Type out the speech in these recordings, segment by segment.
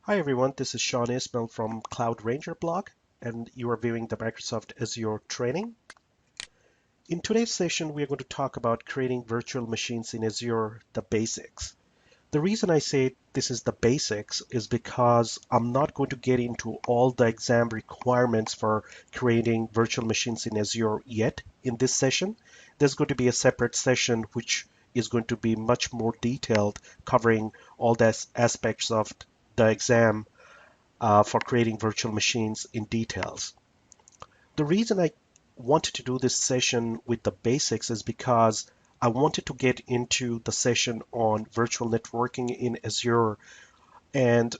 Hi everyone, this is Sean Ismail from Cloud Ranger blog, and you are viewing the Microsoft Azure training. In today's session, we are going to talk about creating virtual machines in Azure, the basics. The reason I say this is the basics is because I'm not going to get into all the exam requirements for creating virtual machines in Azure yet in this session. There's going to be a separate session which is going to be much more detailed, covering all the aspects of the exam for creating virtual machines in details. The reason I wanted to do this session with the basics is because I wanted to get into the session on virtual networking in Azure. And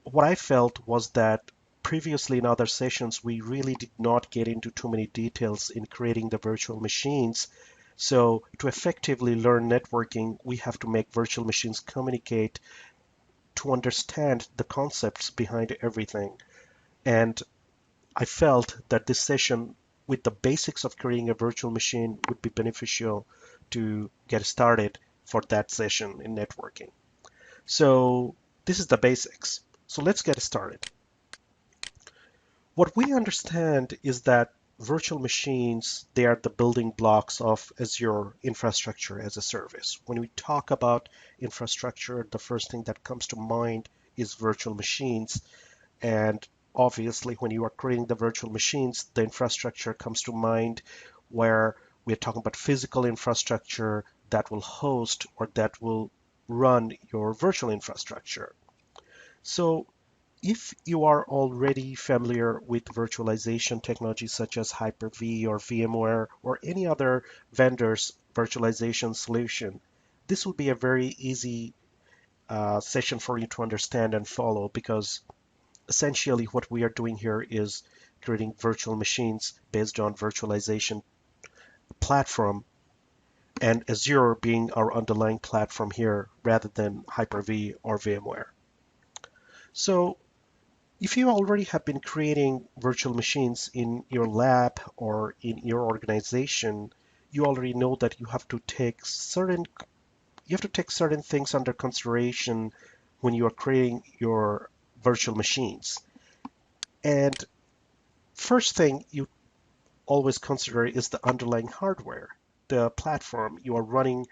what I felt was that previously in other sessions, we really did not get into too many details in creating the virtual machines. So to effectively learn networking, we have to make virtual machines communicate to understand the concepts behind everything. And I felt that this session with the basics of creating a virtual machine would be beneficial to get started for that session in networking. So this is the basics. So let's get started. What we understand is that virtual machines, they are the building blocks of Azure infrastructure as a service. When we talk about infrastructure, the first thing that comes to mind is virtual machines. And obviously, when you are creating the virtual machines, the infrastructure comes to mind where we're talking about physical infrastructure that will host or that will run your virtual infrastructure. So if you are already familiar with virtualization technologies such as Hyper-V or VMware or any other vendor's virtualization solution, this will be a very easy session for you to understand and follow because essentially what we are doing here is creating virtual machines based on virtualization platform and Azure being our underlying platform here rather than Hyper-V or VMware. So if you already have been creating virtual machines in your lab or in your organization, you already know that you have to take certain things under consideration when you are creating your virtual machines. And first thing you always consider is the underlying hardware, the platform you are running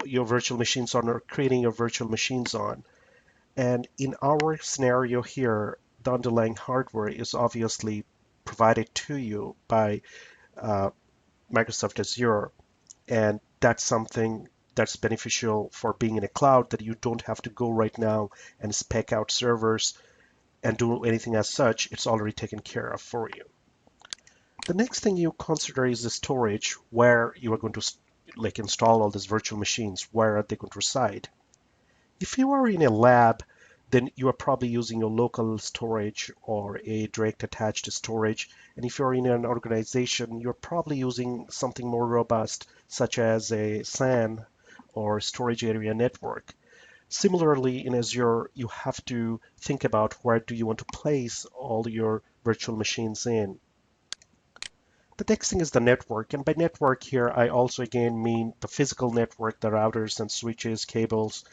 your virtual machines on or creating your virtual machines on. And in our scenario here, the underlying hardware is obviously provided to you by uh, Microsoft Azure. And that's something that's beneficial for being in a cloud that you don't have to go right now and spec out servers and do anything as such. It's already taken care of for you. The next thing you consider is the storage, where you are going to install all these virtual machines. Where are they going to reside? If you are in a lab, then you are probably using a local storage or a direct attached storage. And if you're in an organization, you're probably using something more robust, such as a SAN or storage area network. Similarly, in Azure, you have to think about where do you want to place all your virtual machines in. The next thing is the network, and by network here, I also again mean the physical network, the routers and switches, cables.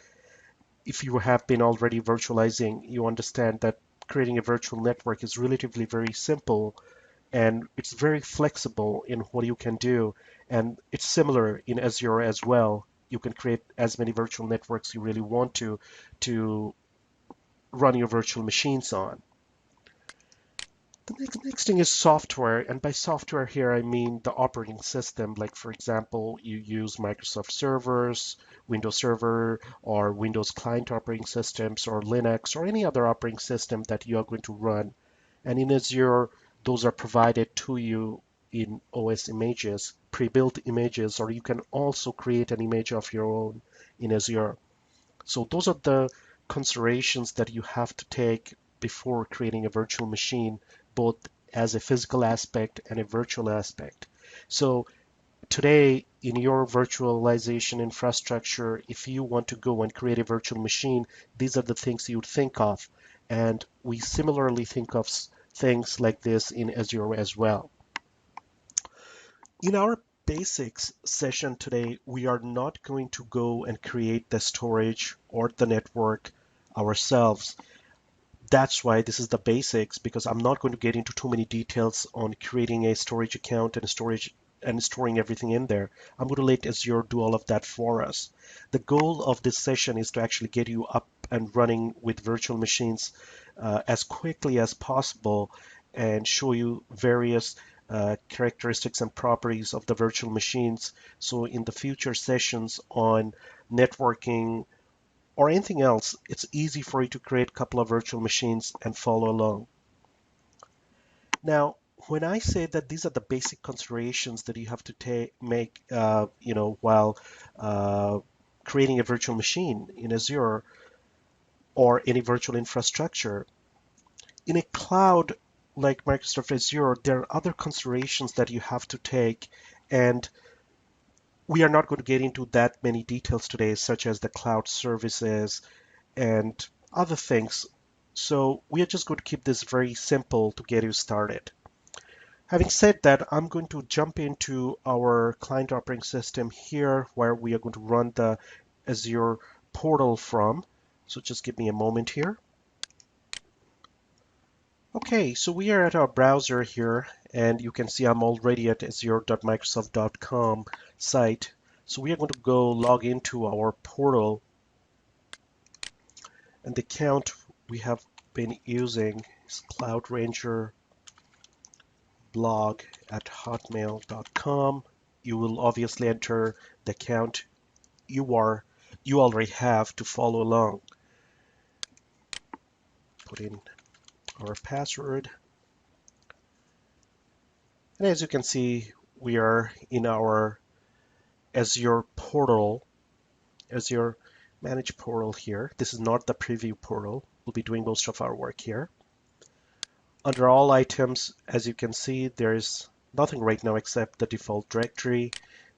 If you have been already virtualizing, you understand that creating a virtual network is relatively very simple and it's very flexible in what you can do. And it's similar in Azure as well. You can create as many virtual networks you really want to run your virtual machines on. The next thing is software, and by software here I mean the operating system. Like for example, you use Microsoft servers, Windows Server, or Windows client operating systems, or Linux, or any other operating system that you are going to run. And in Azure, those are provided to you in OS images, pre-built images, or you can also create an image of your own in Azure. So those are the considerations that you have to take before creating a virtual machine, both as a physical aspect and a virtual aspect. So today in your virtualization infrastructure, if you want to go and create a virtual machine, these are the things you would think of. And we similarly think of things like this in Azure as well. In our basics session today, we are not going to go and create the storage or the network ourselves. That's why this is the basics, because I'm not going to get into too many details on creating a storage account and storage and storing everything in there. I'm going to let Azure do all of that for us. The goal of this session is to actually get you up and running with virtual machines as quickly as possible and show you various characteristics and properties of the virtual machines. So in the future sessions on networking, or anything else, it's easy for you to create a couple of virtual machines and follow along. Now, when I say that these are the basic considerations that you have to make, while creating a virtual machine in Azure or any virtual infrastructure, in a cloud like Microsoft Azure, there are other considerations that you have to take, and we are not going to get into that many details today, such as the cloud services and other things. So we are just going to keep this very simple to get you started. Having said that, I'm going to jump into our client operating system here where we are going to run the Azure portal from. So just give me a moment here. Okay, so we are at our browser here, and you can see I'm already at azure.microsoft.com site. So we are going to go log into our portal, and the account we have been using is Cloud Ranger blog at hotmail.com. You will obviously enter the account you already have to follow along. Put in our password. And as you can see, we are in our Azure portal, Azure Manage portal here. This is not the preview portal. We'll be doing most of our work here. Under all items, as you can see, there is nothing right now except the default directory.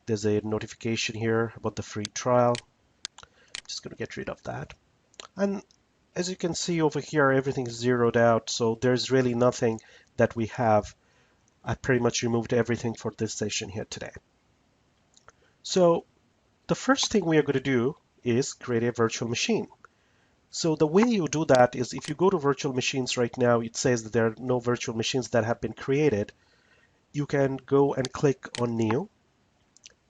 There's a notification here about the free trial. Just going to get rid of that. And as you can see over here, everything is zeroed out, so there's really nothing that we have. I pretty much removed everything for this session here today. So the first thing we are going to do is create a virtual machine. So the way you do that is if you go to virtual machines right now, it says that there are no virtual machines that have been created. You can go and click on New.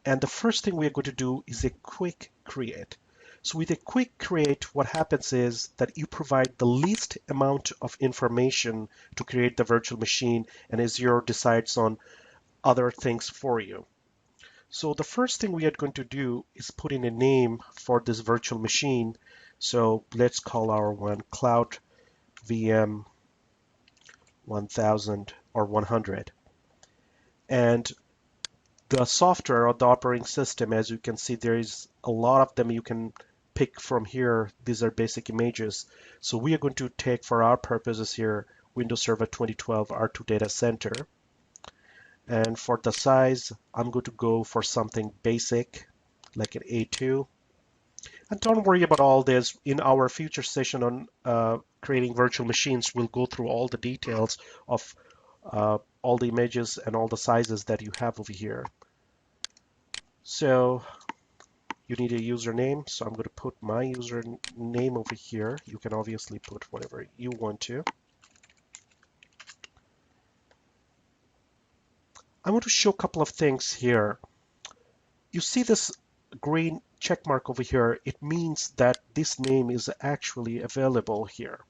And the first thing we are going to do is a quick create. So with a quick create, what happens is that you provide the least amount of information to create the virtual machine, and Azure decides on other things for you. So the first thing we are going to do is put in a name for this virtual machine. So let's call our one Cloud VM 1000 or 100. And the software or the operating system, as you can see, there is a lot of them you can pick from here. These are basic images. So we are going to take, for our purposes here, Windows Server 2012 R2 Data Center. And for the size, I'm going to go for something basic, like an A2. And don't worry about all this. In our future session on creating virtual machines, we'll go through all the details of all the images and all the sizes that you have over here. So you need a username. So I'm going to put my username over here. You can obviously put whatever you want to. I want to show a couple of things here. You see this green check mark over here. It means that this name is actually available here.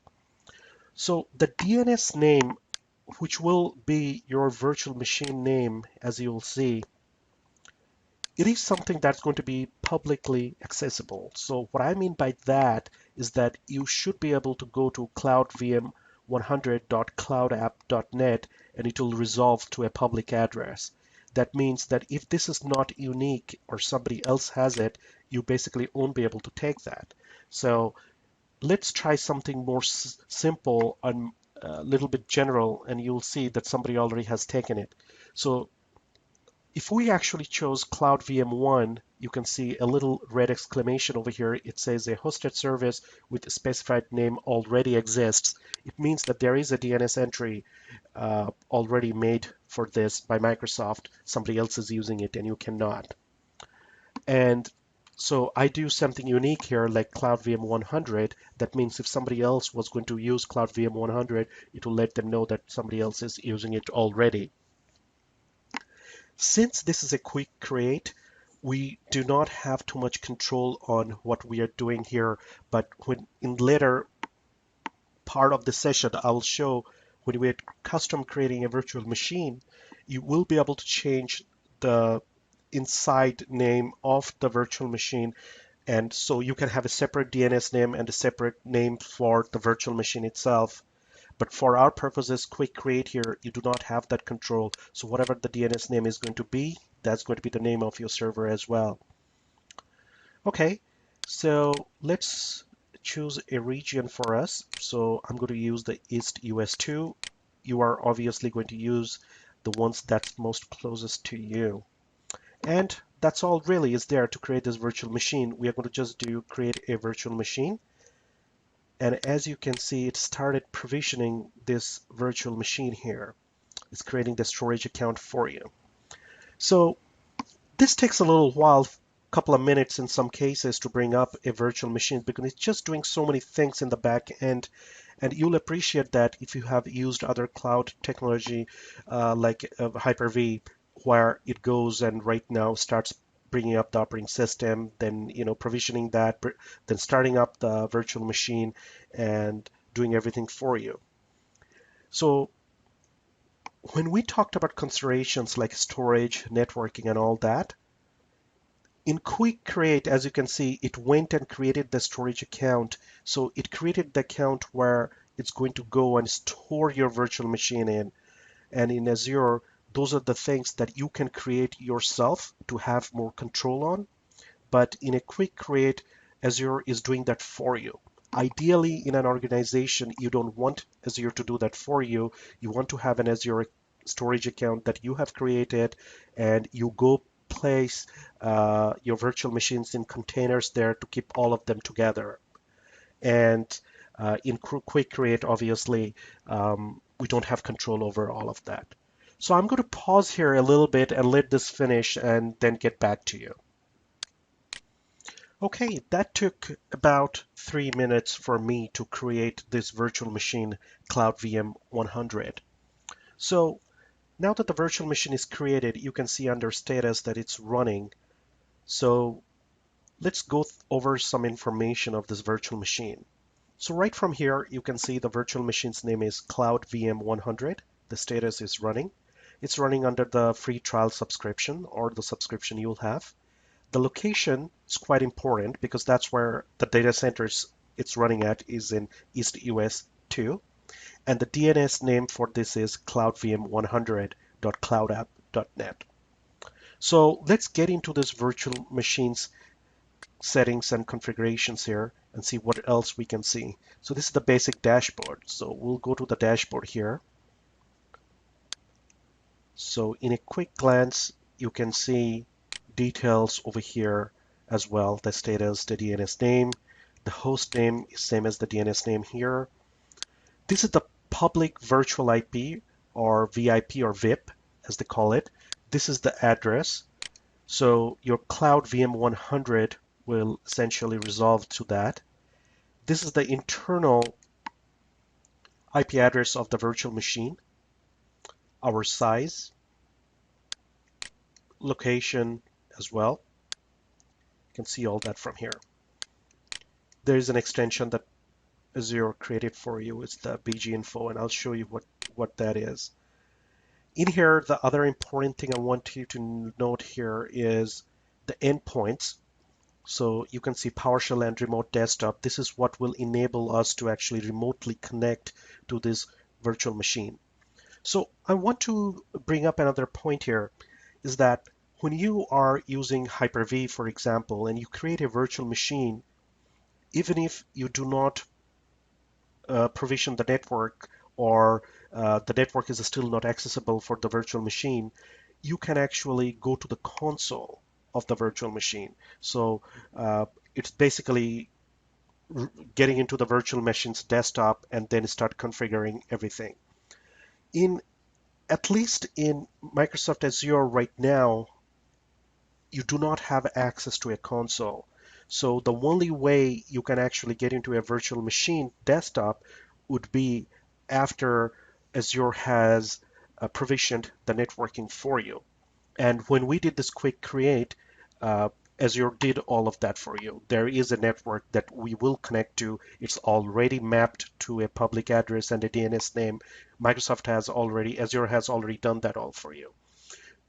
So the DNS name, which will be your virtual machine name, as you'll see, it is something that's going to be publicly accessible. So what I mean by that is that you should be able to go to cloudvm100.cloudapp.net and it will resolve to a public address. That means that if this is not unique or somebody else has it, you basically won't be able to take that. So let's try something more simple and a little bit general, and you'll see that somebody already has taken it. So if we actually chose Cloud VM1, you can see a little red exclamation over here. It says a hosted service with a specified name already exists. It means that there is a DNS entry already made for this by Microsoft. Somebody else is using it and you cannot. And So I do something unique here like Cloud VM 100. That means if somebody else was going to use Cloud VM 100, it will let them know that somebody else is using it already. Since this is a quick create, we do not have too much control on what we are doing here, but when in later part of the session, I'll show when we're custom creating a virtual machine, you will be able to change the inside name of the virtual machine. And so you can have a separate DNS name and a separate name for the virtual machine itself. But for our purposes, quick create here, you do not have that control. So whatever the DNS name is going to be, that's going to be the name of your server as well. Okay, so let's choose a region for us. So I'm going to use the East US2. You are obviously going to use the ones that's most closest to you. And that's all really is there to create this virtual machine. We are going to just do create a virtual machine. And as you can see, it started provisioning this virtual machine here. It's creating the storage account for you. So this takes a little while, a couple of minutes in some cases to bring up a virtual machine because it's just doing so many things in the back end. And you'll appreciate that if you have used other cloud technology like Hyper-V, where it goes and right now starts bringing up the operating system, then provisioning that, then starting up the virtual machine and doing everything for you. So when we talked about considerations like storage, networking, and all that, in Quick Create, as you can see, it went and created the storage account. So it created the account where it's going to go and store your virtual machine in. And in Azure, those are the things that you can create yourself to have more control on. But in a Quick Create, Azure is doing that for you. Ideally, in an organization, you don't want Azure to do that for you. You want to have an Azure storage account that you have created, and you go place your virtual machines in containers there to keep all of them together. And in Quick Create, obviously, we don't have control over all of that. So I'm going to pause here a little bit and let this finish and then get back to you. Okay, that took about 3 minutes for me to create this virtual machine, Cloud VM 100. So now that the virtual machine is created, you can see under status that it's running. So let's go over some information of this virtual machine. So right from here, you can see the virtual machine's name is Cloud VM 100. The status is running. It's running under the free trial subscription or the subscription you'll have. The location is quite important because that's where the data centers it's running at is in East US 2. And the DNS name for this is cloudvm100.cloudapp.net. So let's get into this virtual machines settings and configurations here and see what else we can see. So this is the basic dashboard. So we'll go to the dashboard here. So in a quick glance, you can see details over here as well. The status, the DNS name, the host name is same as the DNS name here. This is the public virtual IP or VIP or VIP as they call it. This is the address. So your Cloud VM 100 will essentially resolve to that. This is the internal IP address of the virtual machine, our size, location as well. You can see all that from here. There is an extension that Azure created for you. It's the BG info, and I'll show you what that is. In here, the other important thing I want you to note here is the endpoints. So you can see PowerShell and remote desktop. This is what will enable us to actually remotely connect to this virtual machine. So I want to bring up another point here is that when you are using Hyper-V, for example, and you create a virtual machine, even if you do not provision the network or the network is still not accessible for the virtual machine, you can actually go to the console of the virtual machine. So it's basically getting into the virtual machine's desktop and then start configuring everything. At least in Microsoft Azure right now, you do not have access to a console. So the only way you can actually get into a virtual machine desktop would be after Azure has provisioned the networking for you. And when we did this quick create, Azure did all of that for you. There is a network that we will connect to. It's already mapped to a public address and a DNS name. Azure has already done that all for you.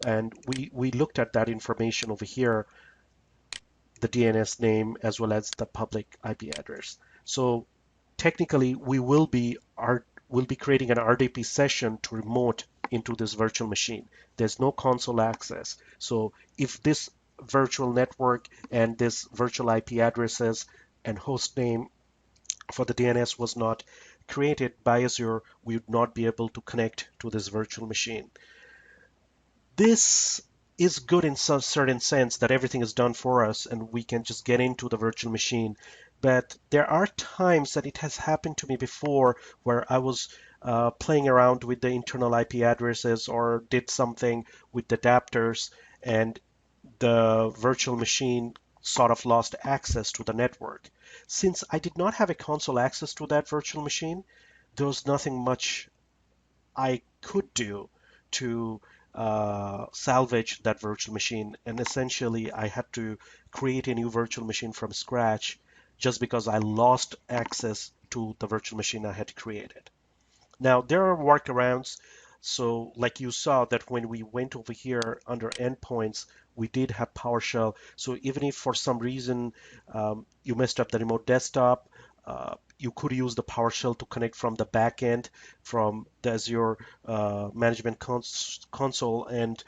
And we looked at that information over here, the DNS name as well as the public IP address. So technically, we'll be creating an RDP session to remote into this virtual machine. There's no console access. So if this virtual network and this virtual IP addresses and host name for the DNS was not created by Azure, we would not be able to connect to this virtual machine. This is good in some certain sense that everything is done for us and we can just get into the virtual machine. But there are times that it has happened to me before where I was playing around with the internal IP addresses or did something with the adapters, and the virtual machine sort of lost access to the network. Since I did not have a console access to that virtual machine, there was nothing much I could do to salvage that virtual machine. And essentially, I had to create a new virtual machine from scratch just because I lost access to the virtual machine I had created. Now, there are workarounds. So like you saw that when we went over here under endpoints, we did have PowerShell. So even if for some reason you messed up the remote desktop, you could use the PowerShell to connect from the backend from the Azure Management Console and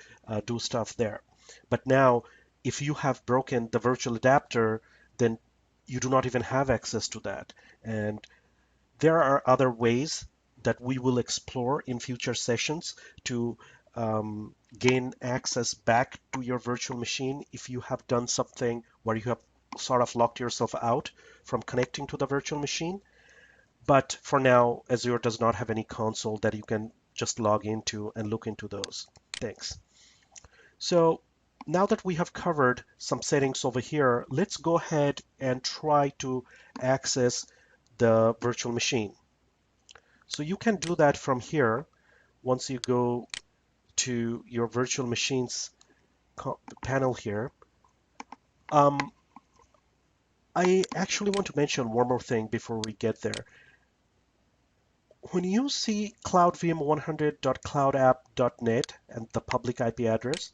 do stuff there. But now, if you have broken the virtual adapter, then you do not even have access to that. And there are other ways that we will explore in future sessions to gain access back to your virtual machine if you have done something where you have sort of locked yourself out from connecting to the virtual machine. But for now, Azure does not have any console that you can just log into and look into those things. So now that we have covered some settings over here, let's go ahead and try to access the virtual machine. So you can do that from here once you go to your virtual machines panel here. I actually want to mention one more thing before we get there. When you see cloudvm100.cloudapp.net and the public IP address,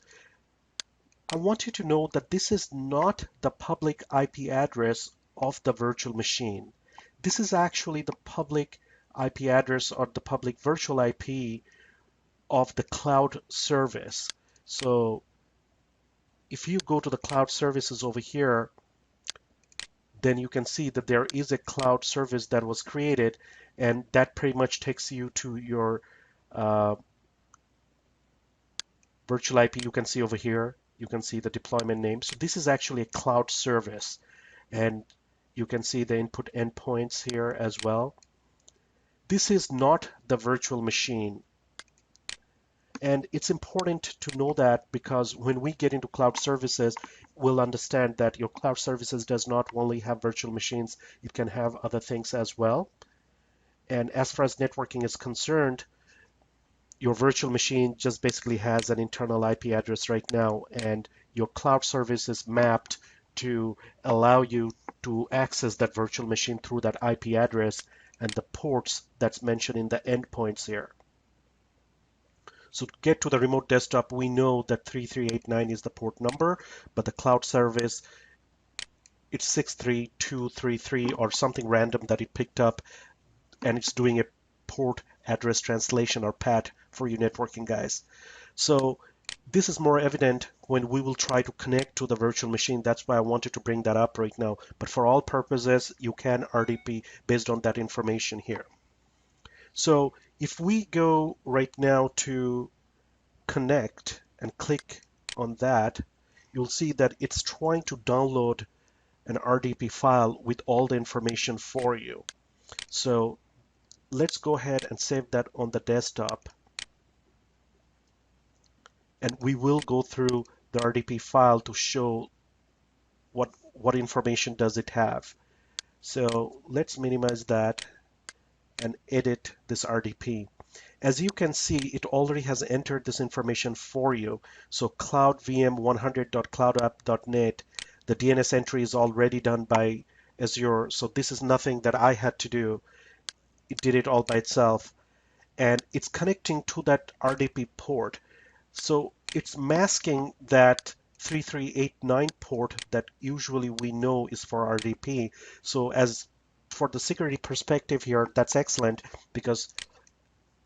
I want you to know that this is not the public IP address of the virtual machine. This is actually the public IP address or the public virtual IP of the cloud service. So if you go to the cloud services over here, then you can see that there is a cloud service that was created, and that pretty much takes you to your virtual IP. You can see over here, you can see the deployment name. So this is actually a cloud service, and you can see the input endpoints here as well. This is not the virtual machine. And it's important to know that because when we get into cloud services, we'll understand that your cloud services does not only have virtual machines, it can have other things as well. And as far as networking is concerned, your virtual machine just basically has an internal IP address right now, and your cloud service is mapped to allow you to access that virtual machine through that IP address and the ports that's mentioned in the endpoints here. So to get to the remote desktop, we know that 3389 is the port number, but the cloud service, it's 63233 or something random that it picked up, and it's doing a port address translation or PAT for you networking guys. So this is more evident when we will try to connect to the virtual machine. That's why I wanted to bring that up right now. But for all purposes, you can RDP based on that information here. So if we go right now to connect and click on that, you'll see that it's trying to download an RDP file with all the information for you. So let's go ahead and save that on the desktop. And we will go through the RDP file to show what what information does it have. So let's minimize that and edit this RDP. As you can see, it already has entered this information for you. So cloud VM 100.cloudapp.net, the DNS entry is already done by Azure. So this is nothing that I had to do. It did it all by itself. And it's connecting to that RDP port. So it's masking that 3389 port that usually we know is for RDP. So as for the security perspective here, that's excellent because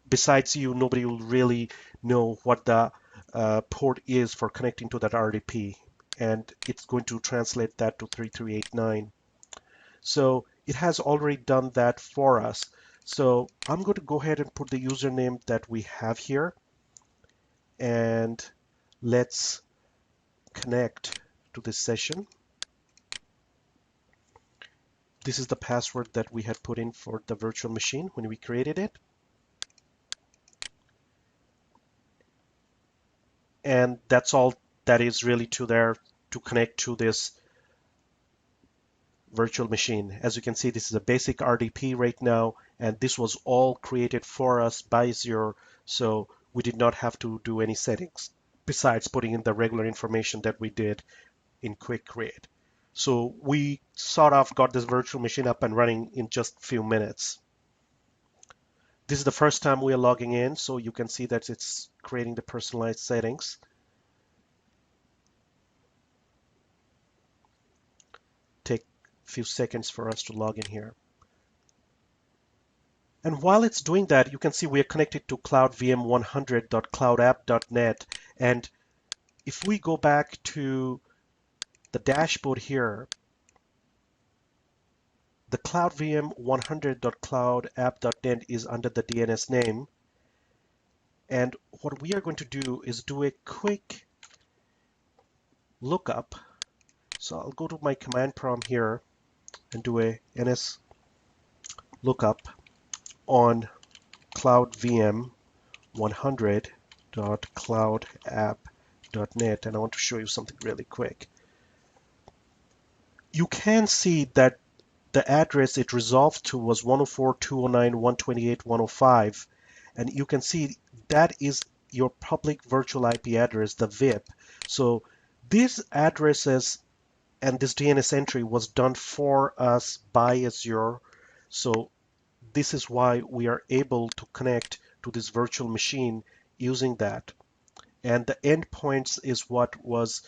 besides you, nobody will really know what the port is for connecting to that RDP. And it's going to translate that to 3389. So it has already done that for us. So I'm going to go ahead and put the username that we have here. And let's connect to this session. This is the password that we had put in for the virtual machine when we created it. And that's all that is really to there to connect to this virtual machine. As you can see, this is a basic RDP right now, and this was all created for us by Azure, so we did not have to do any settings besides putting in the regular information that we did in Quick Create. So we sort of got this virtual machine up and running in just a few minutes. This is the first time we are logging in, so you can see that it's creating the personalized settings. Take a few seconds for us to log in here. And while it's doing that, you can see we are connected to cloudvm100.cloudapp.net. And if we go back to the dashboard here, the cloudvm100.cloudapp.net is under the DNS name. And what we are going to do is do a quick lookup. So I'll go to my command prompt here and do a ns lookup on cloudvm100.cloudapp.net, and I want to show you something really quick. You can see that the address it resolved to was 104.209.128.105, and you can see that is your public virtual IP address, the VIP. So these addresses and this DNS entry was done for us by Azure. So this is why we are able to connect to this virtual machine using that. And the endpoints is what was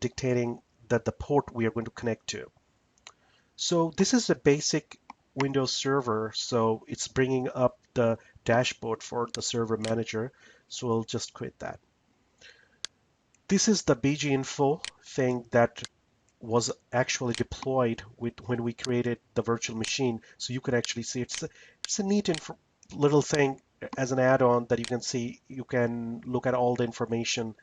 dictating that the port we are going to connect to. So this is a basic Windows server. So it's bringing up the dashboard for the server manager. So we'll just quit that. This is the BG info thing that was actually deployed when we created the virtual machine. So you can actually see it's a neat little thing as an add-on that you can see. You can look at all the information.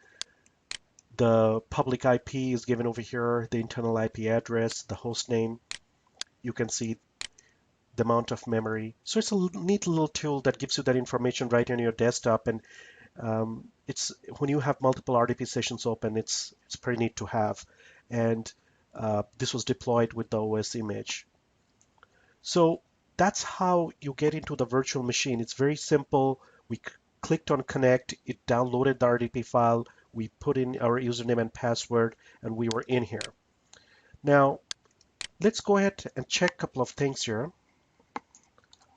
The public IP is given over here, the internal IP address, the host name. You can see the amount of memory. So it's a neat little tool that gives you that information right on your desktop. And it's when you have multiple RDP sessions open, it's pretty neat to have. And this was deployed with the OS image. So that's how you get into the virtual machine. It's very simple. We clicked on connect, it downloaded the RDP file, we put in our username and password, and we were in here. Now, let's go ahead and check a couple of things here.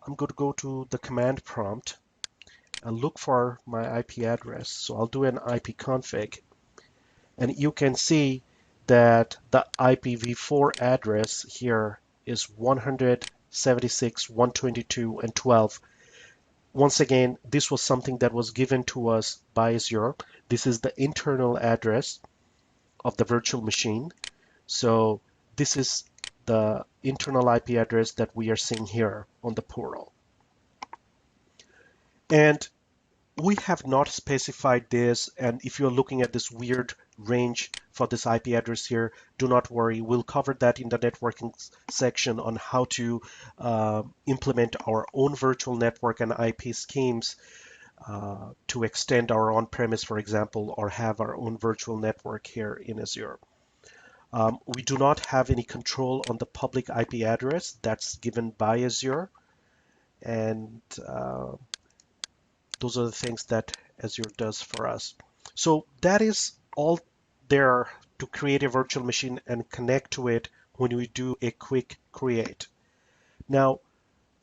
I'm going to go to the command prompt and look for my IP address. So I'll do an ipconfig, and you can see that the IPv4 address here is 176.122 and 12. Once again, this was something that was given to us by Azure. This is the internal address of the virtual machine. So this is the internal IP address that we are seeing here on the portal. And we have not specified this, and if you're looking at this weird range for this IP address here, do not worry. We'll cover that in the networking section on how to implement our own virtual network and IP schemes to extend our on-premise, for example, or have our own virtual network here in Azure. We do not have any control on the public IP address that's given by Azure, and those are the things that Azure does for us. So that is all there to create a virtual machine and connect to it when we do a quick create. Now,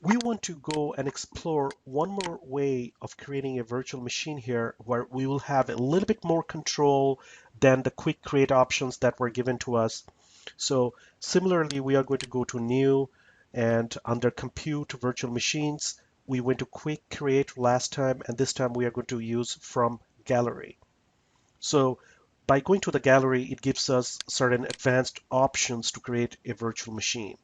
we want to go and explore one more way of creating a virtual machine here where we will have a little bit more control than the quick create options that were given to us. So similarly, we are going to go to new, and under compute virtual machines, we went to quick create last time, and this time we are going to use from gallery. So by going to the gallery, it gives us certain advanced options to create a virtual machine.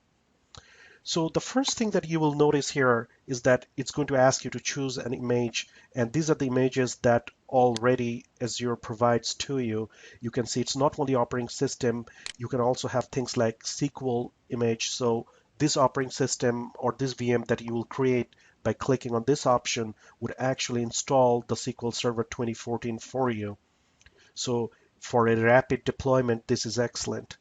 So the first thing that you will notice here is that it's going to ask you to choose an image, and these are the images that already Azure provides to you. You can see it's not only operating system, you can also have things like SQL image. So this operating system or this VM that you will create by clicking on this option would actually install the SQL Server 2014 for you. So for a rapid deployment, this is excellent.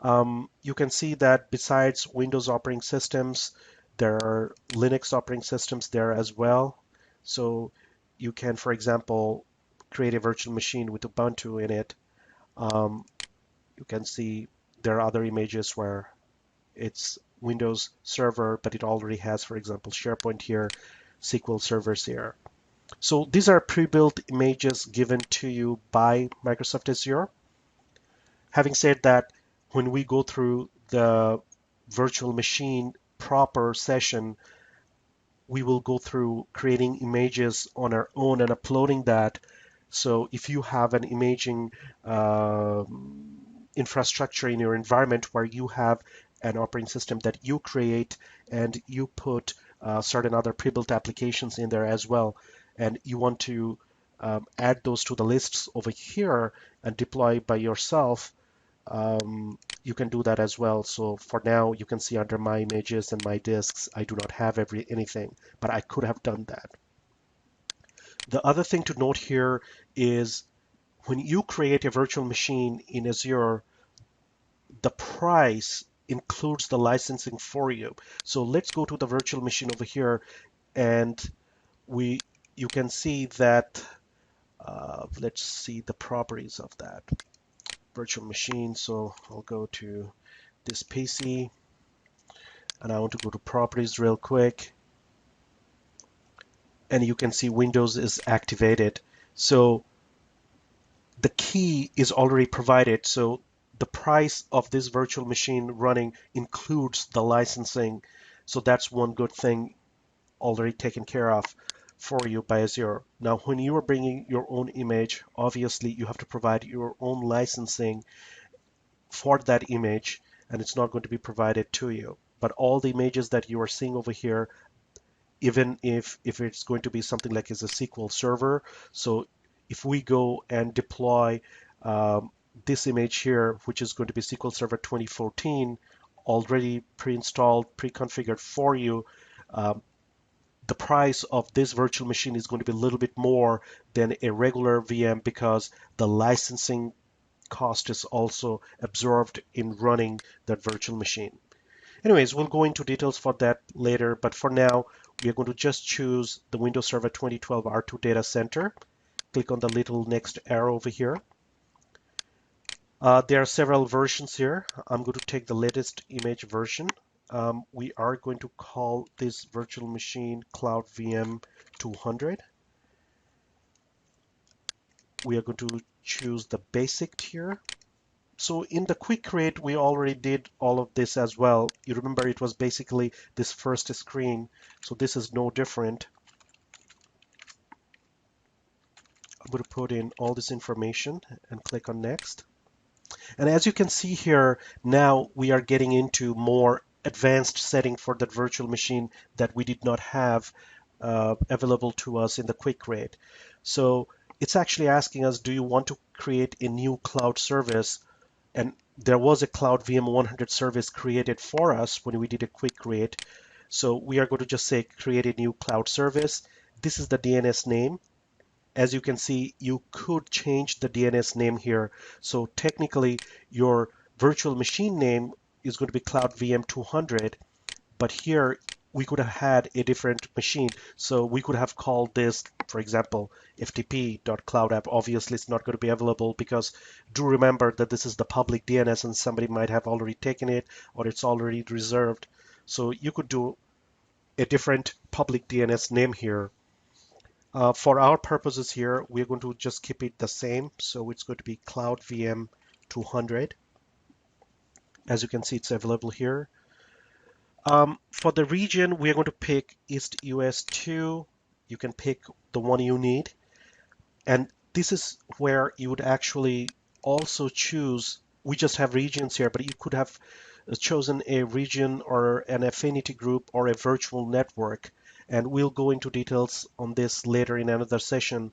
You can see that besides Windows operating systems, there are Linux operating systems there as well. So you can, for example, create a virtual machine with Ubuntu in it. You can see there are other images where it's Windows Server, but it already has, for example, SharePoint here, SQL servers here. So these are pre-built images given to you by Microsoft Azure. Having said that, when we go through the virtual machine proper session, we will go through creating images on our own and uploading that. So if you have an imaging infrastructure in your environment where you have an operating system that you create and you put certain other pre-built applications in there as well, and you want to add those to the lists over here and deploy by yourself, you can do that as well. So for now, you can see under my images and my disks, I do not have anything, but I could have done that. The other thing to note here is when you create a virtual machine in Azure, the price includes the licensing for you. So let's go to the virtual machine over here, and you can see that, let's see the properties of that virtual machine. So I'll go to this PC and I want to go to properties real quick, and you can see Windows is activated. So the key is already provided. So the price of this virtual machine running includes the licensing. So that's one good thing already taken care of for you by Azure. Now, when you are bringing your own image, obviously you have to provide your own licensing for that image, and it's not going to be provided to you. But all the images that you are seeing over here, even if it's going to be something like as a SQL server, so if we go and deploy this image here, which is going to be SQL Server 2014, already pre-installed, pre-configured for you, the price of this virtual machine is going to be a little bit more than a regular VM because the licensing cost is also absorbed in running that virtual machine. Anyways, we'll go into details for that later, but for now, we are going to just choose the Windows Server 2012 R2 Data Center. Click on the little next arrow over here. There are several versions here. I'm going to take the latest image version. We are going to call this virtual machine Cloud VM 200. We are going to choose the basic tier. So in the quick create, we already did all of this as well. You remember it was basically this first screen. So this is no different. I'm going to put in all this information and click on next. And as you can see here, now we are getting into more advanced setting for that virtual machine that we did not have available to us in the quick create. So it's actually asking us, do you want to create a new cloud service? And there was a Cloud VM 100 service created for us when we did a quick create. So we are going to just say create a new cloud service. This is the DNS name. As you can see, you could change the DNS name here. So technically, your virtual machine name is going to be Cloud VM 200, but here we could have had a different machine. So we could have called this, for example, ftp.cloudapp. Obviously, it's not going to be available because do remember that this is the public DNS and somebody might have already taken it or it's already reserved. So you could do a different public DNS name here. For our purposes here, we're going to just keep it the same. So it's going to be Cloud VM 200. As you can see, it's available here. For the region, we're going to pick East US 2. You can pick the one you need. And this is where you would actually also choose, we just have regions here, but you could have chosen a region or an affinity group or a virtual network. And we'll go into details on this later in another session.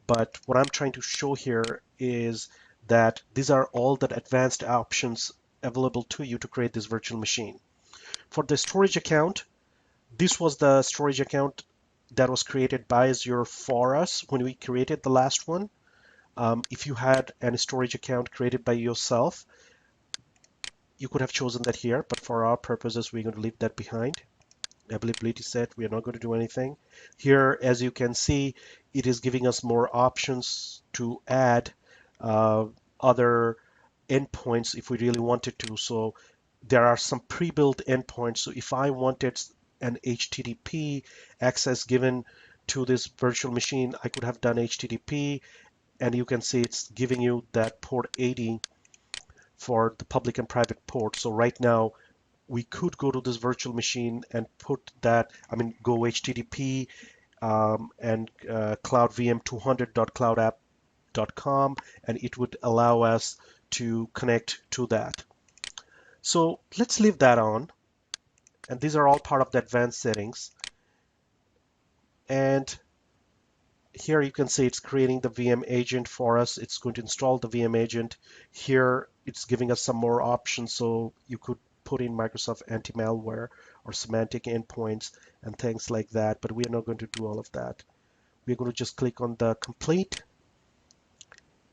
But what I'm trying to show here is that these are all the advanced options available to you to create this virtual machine. For the storage account, this was the storage account that was created by Azure for us when we created the last one. If you had a storage account created by yourself, you could have chosen that here, but for our purposes, we're going to leave that behind. Availability set, we are not going to do anything. Here, as you can see, it is giving us more options to add other endpoints if we really wanted to. So there are some pre-built endpoints. So if I wanted an HTTP access given to this virtual machine, I could have done HTTP, and you can see it's giving you that port 80 for the public and private port. So right now, we could go to this virtual machine and put that, go HTTP and Cloud VM 200.cloudapp.com, and it would allow us to connect to that. So let's leave that on. And these are all part of the advanced settings. And here you can see it's creating the VM agent for us. It's going to install the VM agent. Here it's giving us some more options. So you could put in Microsoft anti-malware or semantic endpoints and things like that. But we are not going to do all of that. We're going to just click on the complete.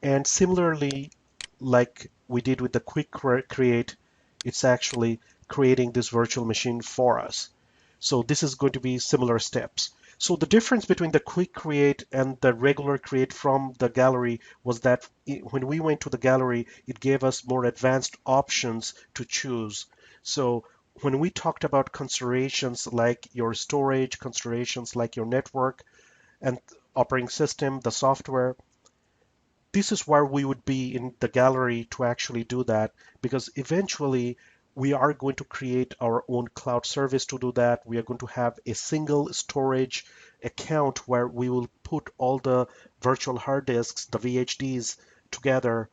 And similarly, like we did with the quick create, it's actually creating this virtual machine for us. So this is going to be similar steps. So the difference between the quick create and the regular create from the gallery was that when we went to the gallery, it gave us more advanced options to choose. So when we talked about considerations like your storage, considerations like your network and operating system, the software, this is where we would be in the gallery to actually do that, because eventually we are going to create our own cloud service to do that. We are going to have a single storage account where we will put all the virtual hard disks, the VHDs, together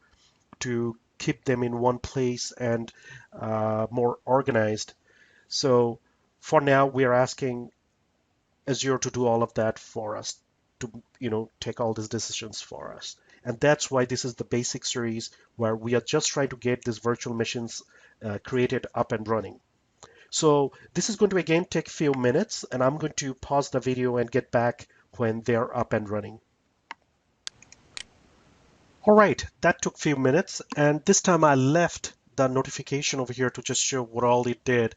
to keep them in one place and more organized. So for now, we are asking Azure to do all of that for us, to take all these decisions for us. And that's why this is the basic series where we are just trying to get these virtual machines created up and running. So this is going to again take a few minutes, and I'm going to pause the video and get back when they're up and running. All right, that took a few minutes, and this time I left the notification over here to just show what all it did.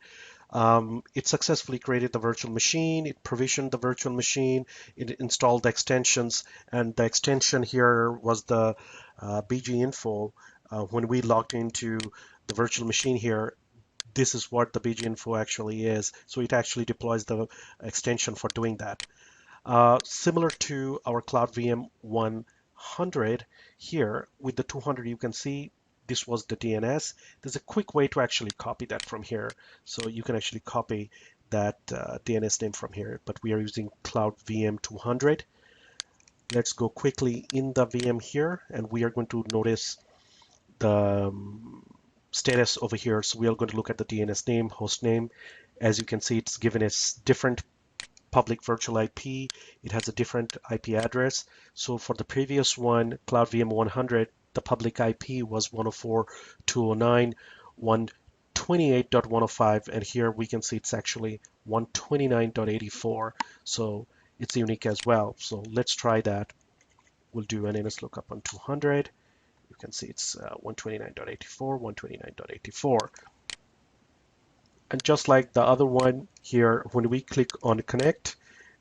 It successfully created the virtual machine, it provisioned the virtual machine, it installed the extensions, and the extension here was the BG info. When we logged into the virtual machine here, this is what the BG info actually is. So it actually deploys the extension for doing that. Similar to our Cloud VM 100 here, with the 200 you can see this was the DNS. There's a quick way to actually copy that from here. So you can actually copy that DNS name from here, but we are using Cloud VM 200. Let's go quickly in the VM here, and we are going to notice the status over here. So we are going to look at the DNS name, host name. As you can see, it's given a different public virtual IP. It has a different IP address. So for the previous one, Cloud VM 100, the public IP was 104.209.128.105, and here we can see it's actually 129.84. So it's unique as well. So let's try that. We'll do an NS lookup on 200, You can see it's 129.84, 129.84. And just like the other one here, when we click on connect,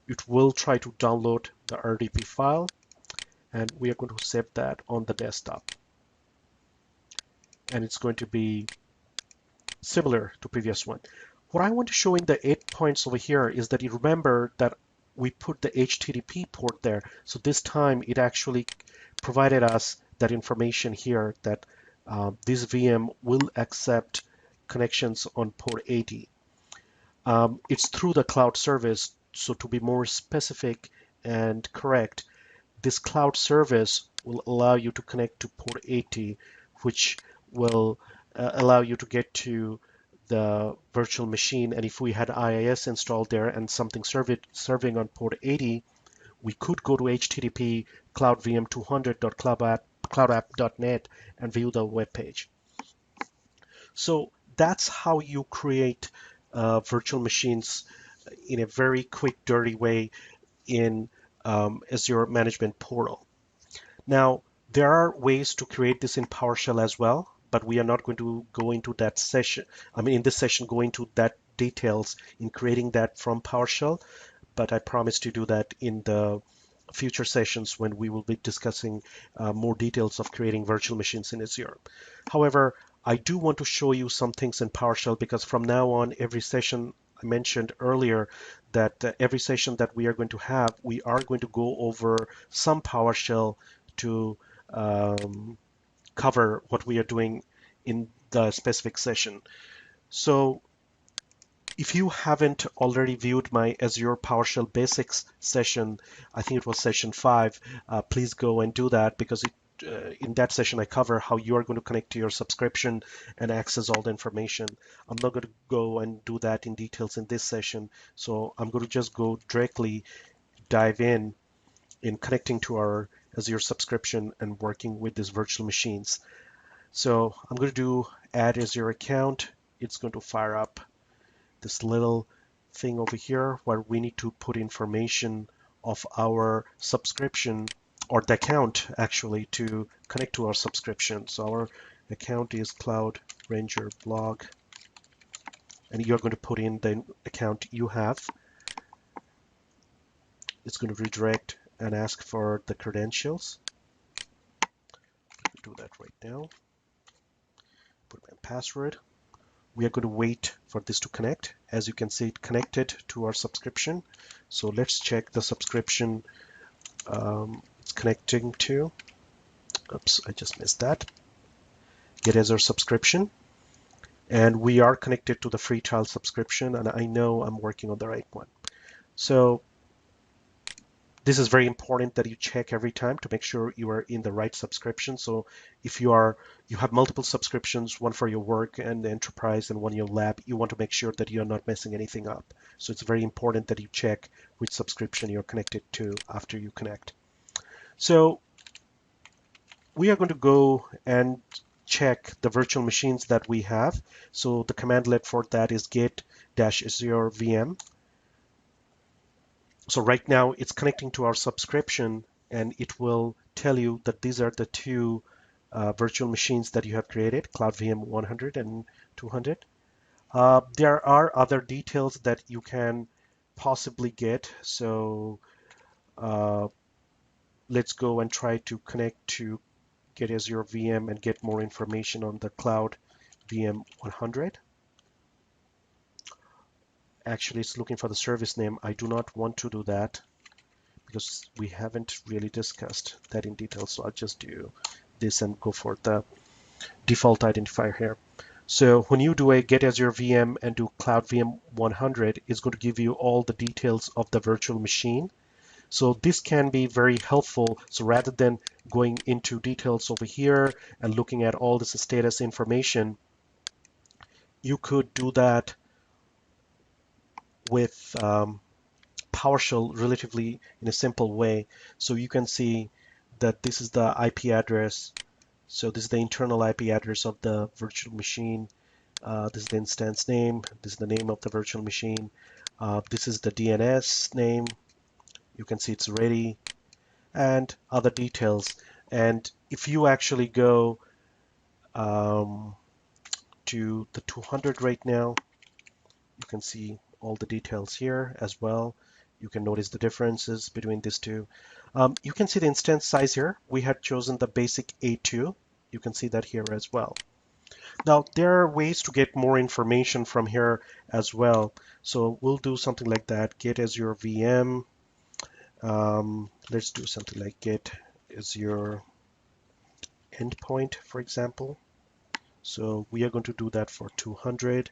it will try to download the RDP file, and we are going to save that on the desktop. And it's going to be similar to previous one. What I want to show in the 8 points over here is that you remember that we put the HTTP port there. So this time it actually provided us that information here that this VM will accept connections on port 80. It's through the cloud service. So to be more specific and correct, this cloud service will allow you to connect to port 80, which will allow you to get to the virtual machine. And if we had IIS installed there and something serving on port 80, we could go to http cloudvm200.cloudapp.net and view the web page. So that's how you create virtual machines in a very quick, dirty way in Azure Management Portal. Now, there are ways to create this in PowerShell as well, but we are not going to go into that session. In this session, go into that details in creating that from PowerShell, but I promise to do that in the future sessions when we will be discussing more details of creating virtual machines in Azure. However, I do want to show you some things in PowerShell because from now on, every session I mentioned earlier that every session that we are going to have, we are going to go over some PowerShell to cover what we are doing in the specific session. So if you haven't already viewed my Azure PowerShell Basics session, I think it was session 5, please go and do that because in that session I cover how you are going to connect to your subscription and access all the information. I'm not going to go and do that in details in this session, so I'm going to just go directly dive in connecting to our Azure subscription and working with these virtual machines. So I'm going to do add Azure account. It's going to fire up this little thing over here where we need to put information of our subscription or the account actually to connect to our subscription. So our account is Cloud Ranger blog, and you're going to put in the account you have. It's going to redirect and ask for the credentials. Do that right now. Put my password. We are going to wait for this to connect. As you can see, it connected to our subscription. So let's check the subscription it's connecting to. Oops, I just missed that. Get Azure subscription. And we are connected to the free trial subscription, and I know I'm working on the right one. So this is very important that you check every time to make sure you are in the right subscription. So if you have multiple subscriptions, one for your work and the enterprise and one your lab, you want to make sure that you're not messing anything up. So it's very important that you check which subscription you're connected to after you connect. So we are going to go and check the virtual machines that we have. So the commandlet for that is get-azure VM. So right now it's connecting to our subscription, and it will tell you that these are the two virtual machines that you have created, Cloud VM 100 and 200. There are other details that you can possibly get. So let's go and try to connect to get Azure VM and get more information on the Cloud VM 100. Actually, it's looking for the service name. I do not want to do that because we haven't really discussed that in detail. So I'll just do this and go for the default identifier here. So when you do a get Azure VM and do Cloud VM 100, it's going to give you all the details of the virtual machine. So this can be very helpful. So rather than going into details over here and looking at all this status information, you could do that with PowerShell relatively in a simple way. So you can see that this is the IP address. So this is the internal IP address of the virtual machine. This is the instance name. This is the name of the virtual machine. This is the DNS name. You can see it's ready and other details. And if you actually go to the 200 right now, you can see all the details here as well. You can notice the differences between these two. You can see the instance size here. We had chosen the basic A2. You can see that here as well. Now, there are ways to get more information from here as well. So we'll do something like that. Get Azure VM. Let's do something like get Azure endpoint, for example. So we are going to do that for 200.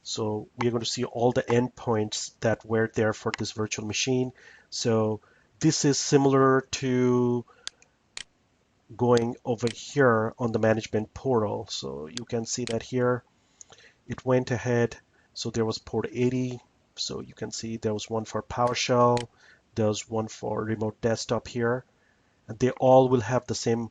So we are going to see all the endpoints that were there for this virtual machine. So this is similar to going over here on the management portal. So you can see that here it went ahead. So there was port 80. So you can see there was one for PowerShell. There's one for remote desktop here. And they all will have the same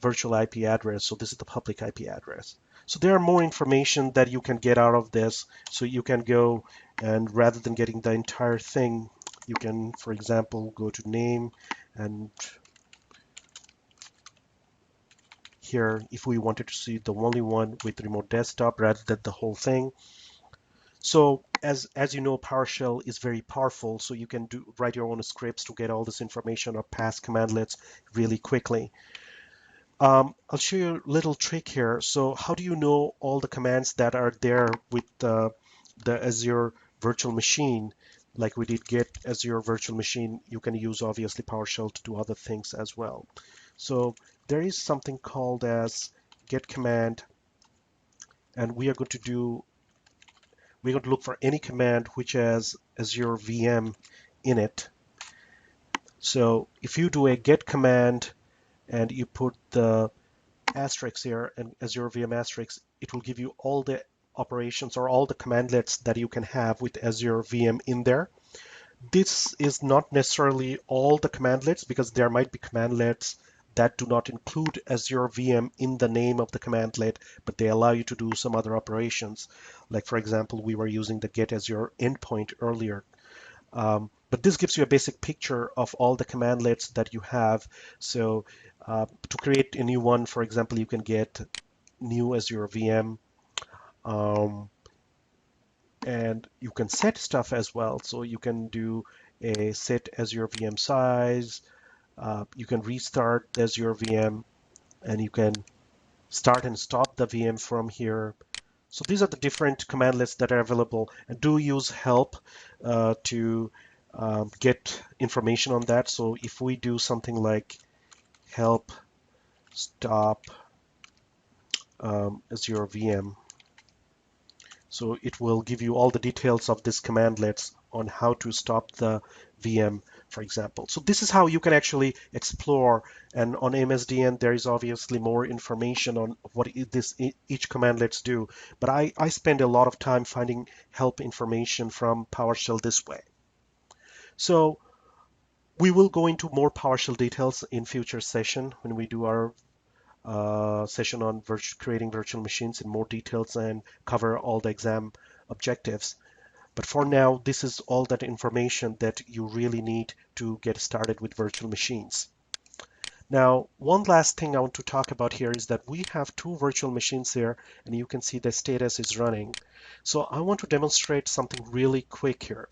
virtual IP address. So this is the public IP address. So there are more information that you can get out of this. So you can go and rather than getting the entire thing, you can, for example, go to name and here, if we wanted to see the only one with remote desktop rather than the whole thing. So as you know, PowerShell is very powerful. So you can write your own scripts to get all this information or pass commandlets really quickly. I'll show you a little trick here. So how do you know all the commands that are there with the Azure virtual machine? Like we did get Azure virtual machine, you can use obviously PowerShell to do other things as well. So there is something called as get command, and we're going to look for any command which has Azure VM in it. So if you do a get command and you put the asterisk here and Azure VM asterisk, it will give you all the operations or all the commandlets that you can have with Azure VM in there. This is not necessarily all the commandlets because there might be commandlets that do not include Azure VM in the name of the commandlet, but they allow you to do some other operations. Like for example, we were using the get Azure endpoint earlier. But this gives you a basic picture of all the commandlets that you have. So to create a new one, for example, you can get new Azure VM, and you can set stuff as well. So you can do a set Azure VM size. You can restart the Azure VM, and you can start and stop the VM from here. So these are the different commandlets that are available, and do use help to get information on that. So if we do something like help stop Azure VM, so it will give you all the details of this commandlets on how to stop the VM, for example. So this is how you can actually explore, and on MSDN there is obviously more information on what each commandlets do, but I spend a lot of time finding help information from PowerShell this way. So we will go into more PowerShell details in future session when we do our session on creating virtual machines in more details and cover all the exam objectives. But for now, this is all that information that you really need to get started with virtual machines. Now, one last thing I want to talk about here is that we have two virtual machines here, and you can see the status is running. So I want to demonstrate something really quick here.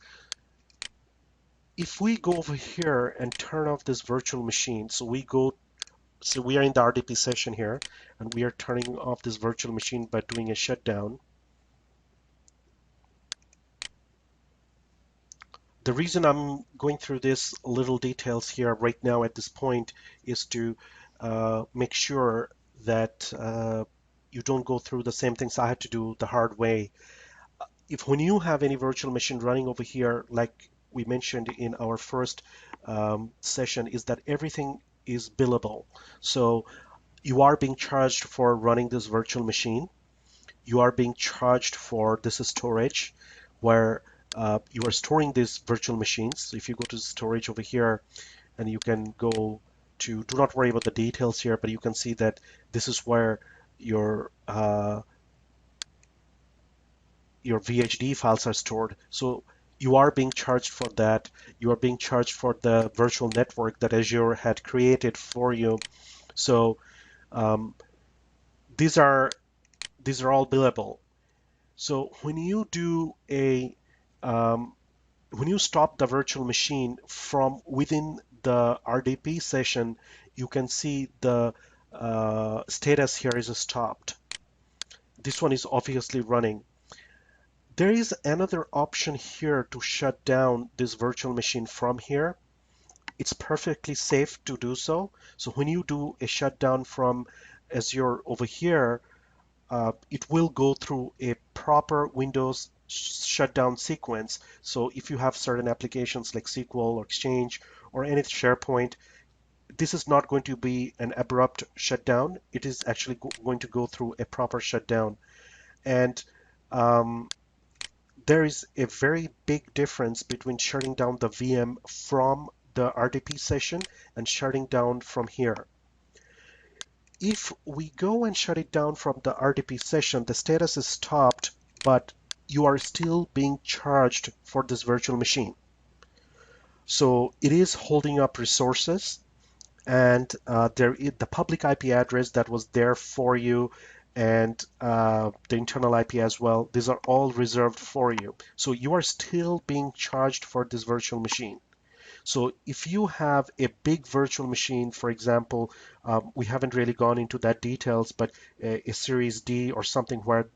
If we go over here and turn off this virtual machine, so we are in the RDP session here, and we are turning off this virtual machine by doing a shutdown. The reason I'm going through this little details here right now at this point is to make sure that you don't go through the same things I had to do the hard way. When you have any virtual machine running over here, like we mentioned in our first session, is that everything is billable. So you are being charged for running this virtual machine. You are being charged for this storage where you are storing these virtual machines. So if you go to storage over here and you can go to, do not worry about the details here, but you can see that this is where your VHD files are stored. So you are being charged for that. You are being charged for the virtual network that Azure had created for you. So um, these are these are all billable. So um, when you stop the virtual machine from within the RDP session, you can see the status here is stopped. This one is obviously running. There is another option here to shut down this virtual machine from here. It's perfectly safe to do so. So when you do a shutdown from Azure over here, it will go through a proper Windows shutdown sequence. So if you have certain applications like SQL or Exchange or any SharePoint, this is not going to be an abrupt shutdown. It is actually going to go through a proper shutdown. And um, there is a very big difference between shutting down the VM from the RDP session and shutting down from here. If we go and shut it down from the RDP session, the status is stopped, but you are still being charged for this virtual machine. So it is holding up resources, and the public IP address that was there for you, and the internal IP as well. These are all reserved for you. So you are still being charged for this virtual machine. So if you have a big virtual machine, for example, we haven't really gone into that details, but a Series D or something where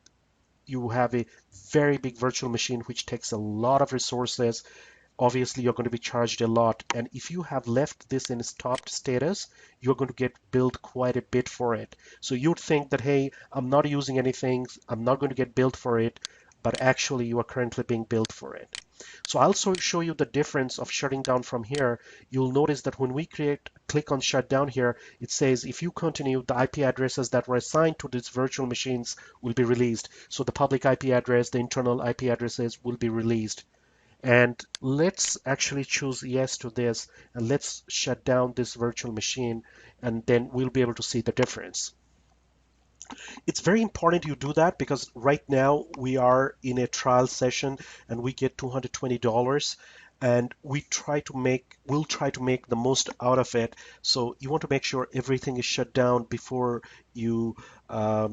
you have a very big virtual machine which takes a lot of resources, obviously you're going to be charged a lot. And if you have left this in stopped status, you're going to get billed quite a bit for it. So you'd think that, hey, I'm not using anything, I'm not going to get billed for it, but actually you are currently being billed for it. So I'll show you the difference of shutting down from here. You'll notice that when we click on shutdown here, it says if you continue, the IP addresses that were assigned to these virtual machines will be released. So the public IP address, the internal IP addresses will be released. And let's actually choose yes to this, and let's shut down this virtual machine, and then we'll be able to see the difference. It's very important you do that because right now we are in a trial session and we get $220, and we'll try to make the most out of it. So you want to make sure everything is shut down before you are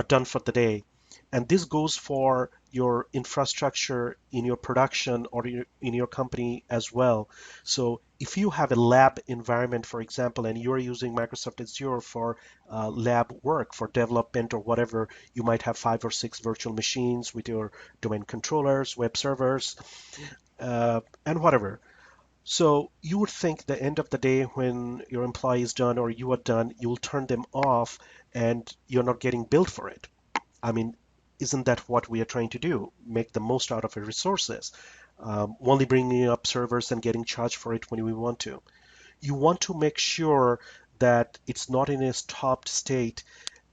done for the day. And this goes for your infrastructure in your production or in your company as well. So if you have a lab environment, for example, and you're using Microsoft Azure for lab work, for development or whatever, you might have 5 or 6 virtual machines with your domain controllers, web servers, and whatever. So you would think the end of the day when your employee is done or you are done, you will turn them off and you're not getting billed for it. I mean, isn't that what we are trying to do? Make the most out of our resources, only bringing up servers and getting charged for it when we want to. You want to make sure that it's not in a stopped state.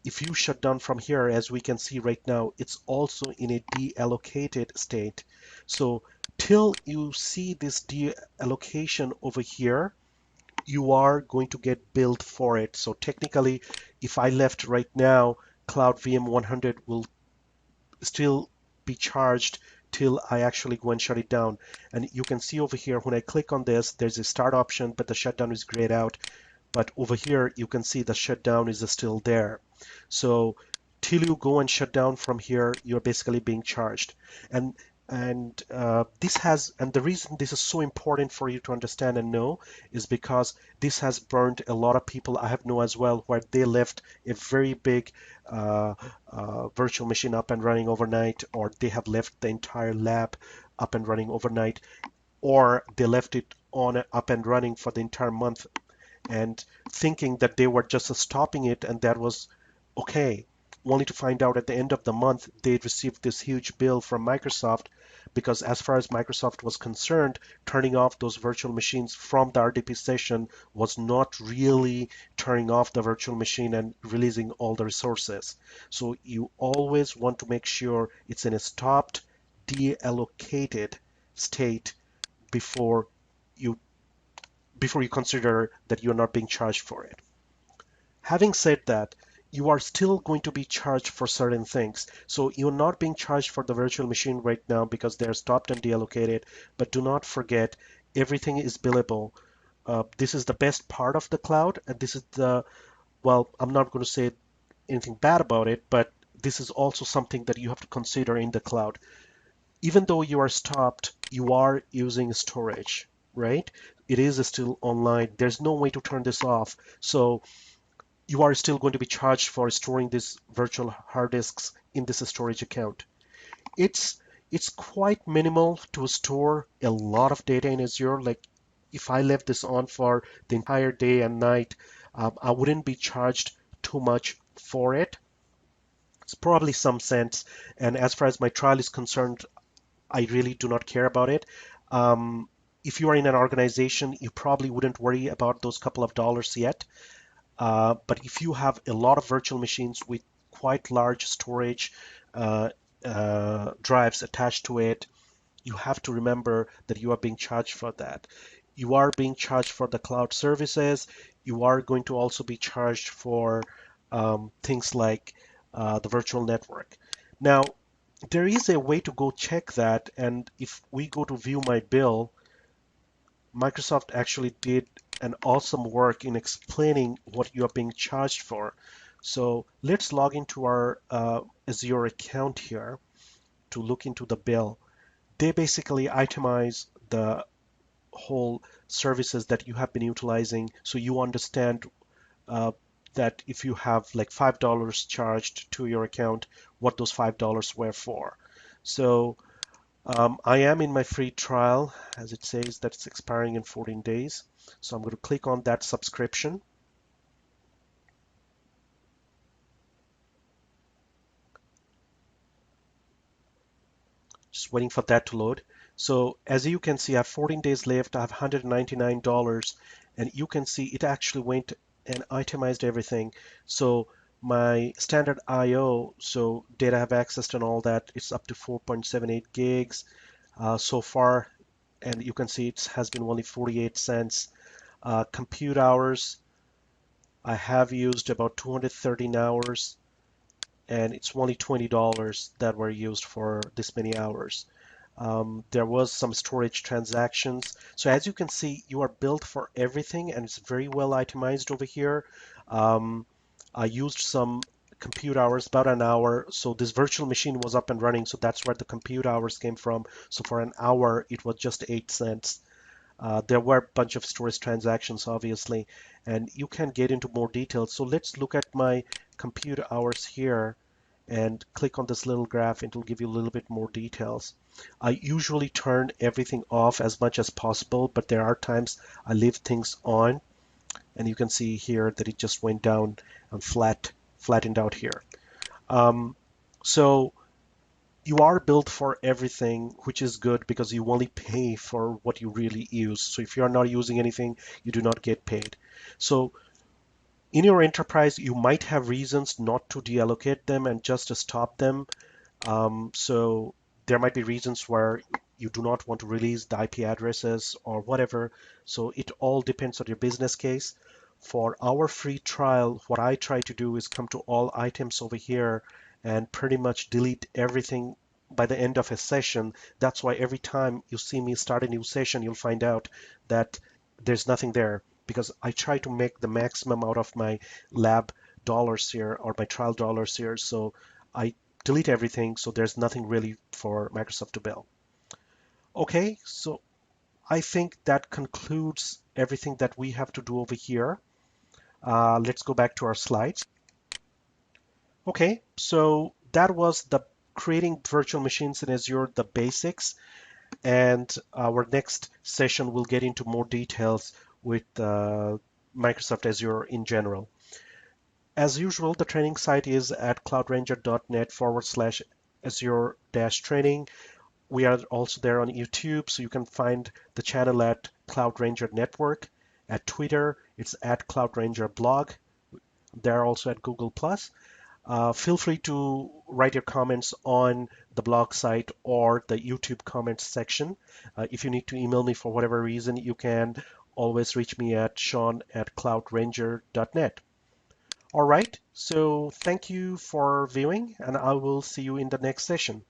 If you shut down from here, as we can see right now, it's also in a deallocated state. So till you see this deallocation over here, you are going to get billed for it. So technically, if I left right now, Cloud VM 100 will still be charged till I actually go and shut it down. And you can see over here, when I click on this, there's a start option, but the shutdown is grayed out. But over here, you can see the shutdown is still there. So till you go and shut down from here, you're basically being charged. And the reason this is so important for you to understand and know is because this has burned a lot of people. I have known as well where they left a very big virtual machine up and running overnight, or they have left the entire lab up and running overnight, or they left it on up and running for the entire month and thinking that they were just stopping it and that was okay, only to find out at the end of the month they received this huge bill from Microsoft, because as far as Microsoft was concerned, turning off those virtual machines from the RDP session was not really turning off the virtual machine and releasing all the resources. So you always want to make sure it's in a stopped, deallocated state before you consider that you're not being charged for it. Having said that, you are still going to be charged for certain things. So you're not being charged for the virtual machine right now because they're stopped and deallocated, but do not forget everything is billable. This is the best part of the cloud, and this is well, I'm not going to say anything bad about it, but this is also something that you have to consider in the cloud. Even though you are stopped, you are using storage, right? It is still online. There's no way to turn this off. So you are still going to be charged for storing these virtual hard disks in this storage account. It's it's quite minimal to store a lot of data in Azure. Like if I left this on for the entire day and night, I wouldn't be charged too much for it. It's probably some cents. And as far as my trial is concerned, I really do not care about it. Um, if you are in an organization, you probably wouldn't worry about those couple of dollars yet. But if you have a lot of virtual machines with quite large storage uh, drives attached to it, you have to remember that you are being charged for that. You are being charged for the cloud services. You are going to also be charged for things like the virtual network. Now, there is a way to go check that, and if we go to view my bill, Microsoft actually did an awesome work in explaining what you are being charged for. So let's log into our Azure account here to look into the bill. They basically itemize the whole services that you have been utilizing, so you understand uh, that if you have like $5 charged to your account, what those $5 were for. So I am in my free trial, as it says that it's expiring in 14 days. So I'm going to click on that subscription. Just waiting for that to load. So as you can see, I have 14 days left. I have $199, and you can see it actually went and itemized everything. So my standard I/O, so data I have accessed and all that, it's up to 4.78 gigs so far, and you can see it has been only 48 cents. Compute hours, I have used about 213 hours, and it's only $20 that were used for this many hours. There was some storage transactions. So as you can see, you are built for everything, and it's very well itemized over here. Um, I used some compute hours, about an hour. So this virtual machine was up and running, so that's where the compute hours came from. So for an hour, it was just 8 cents. There were a bunch of storage transactions, obviously, and you can get into more details. So let's look at my compute hours here and click on this little graph, and it'll give you a little bit more details. I usually turn everything off as much as possible, but there are times I leave things on, and you can see here that it just went down and flattened out here. Um, so you are built for everything, which is good because you only pay for what you really use. So if you are not using anything, you do not get paid. So in your enterprise, you might have reasons not to deallocate them and just to stop them. So there might be reasons where you do not want to release the IP addresses or whatever. So it all depends on your business case. For our free trial, what I try to do is come to all items over here and pretty much delete everything by the end of a session. That's why every time you see me start a new session, you'll find out that there's nothing there because I try to make the maximum out of my lab dollars here or my trial dollars here. So I delete everything, so there's nothing really for Microsoft to bill. Okay, so I think that concludes everything that we have to do over here. Let's go back to our slides. Okay, so that was the creating virtual machines in Azure, the basics, and our next session will get into more details with Microsoft Azure in general. As usual, the training site is at cloudranger.net/Azure-training. We are also there on YouTube, so you can find the channel at Cloud Ranger Network. At Twitter, it's at Cloud Ranger Blog. They're also at Google+. Feel free to write your comments on the blog site or the YouTube comments section. If you need to email me for whatever reason, you can always reach me at sean@cloudranger.net. All right, so thank you for viewing, and I will see you in the next session.